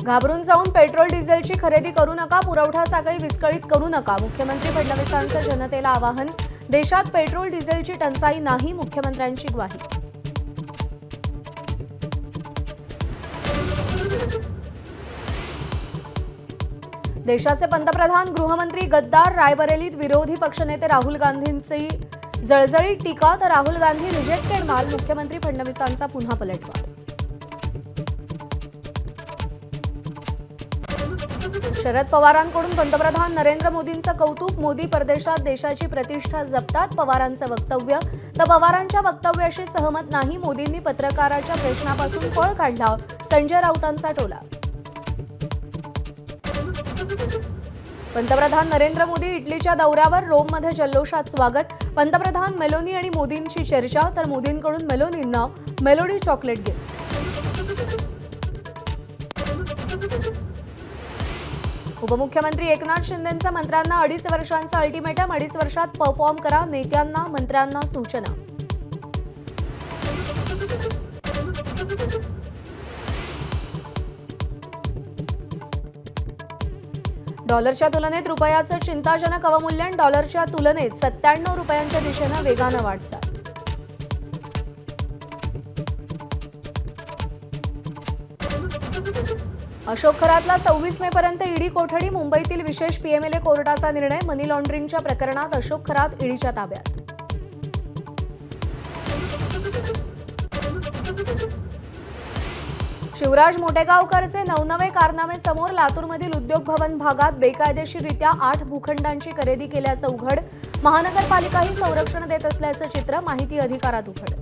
घाबरून जाऊन पेट्रोल डिझेलची खरेदी करू नका, पुरवठा साखळी विस्कळीत करू नका. मुख्यमंत्री फडणवीसांचं जनतेला आवाहन. देशात पेट्रोल डिझेलची टंचाई नाही, मुख्यमंत्र्यांची ग्वाही. देशाचे पंतप्रधान गृहमंत्री गद्दार. रायबरेलीत विरोधी पक्षनेते राहुल गांधींची जळजळीत टीका, तर राहुल गांधी रिजेक्टेड माल. मुख्यमंत्री फडणवीसांचा पुन्हा पलटवार. शरद पवारांकडून पंतप्रधान नरेंद्र मोदींचं कौतुक. मोदी परदेशात देशाची प्रतिष्ठा जपतात, पवारांचं वक्तव्य. तर पवारांच्या वक्तव्याशी सहमत नाही, मोदींनी पत्रकाराच्या प्रश्नापासून पळ काढला. संजय राऊतांचा टोला. पंतप्रधान नरेंद्र मोदी इटलीच्या दौऱ्यावर. रोममध्ये जल्लोषात स्वागत. पंतप्रधान मेलोनी आणि मोदींची चर्चा, तर मोदींकडून मेलोनींना मेलोडी चॉकलेट गिफ्ट. उपमुख्यमंत्री एकनाथ शिंदेंचं मंत्र्यांना 2.5 वर्षांचं अल्टिमेटम. 2.5 वर्षात परफॉर्म करा, नेत्यांना मंत्र्यांना सूचना. डॉलरच्या तुलनेत रुपयाचं चिंताजनक अवमूल्यन. डॉलरच्या तुलनेत 97 रुपयांच्या दिशेनं वेगानं वाटचाल. अशोक खरातला 26 मे पर्यंत ईडी कोठडी. मुंबईतील विशेष पीएमएलए कोर्टाचा निर्णय. मनी लॉन्ड्रिंगच्या प्रकरणात अशोक खरात ईडीच्या ताब्यात. शिवराज मोटेगावकरचे नवनवे कारनामे समोर. लातूरमधील उद्योग भवन भागात बेकायदेशीररित्या 8 भूखंडांची खरेदी केल्याचं उघड. महानगरपालिकाही संरक्षण देत असल्याचं चित्र. माहिती अधिकारात उघड.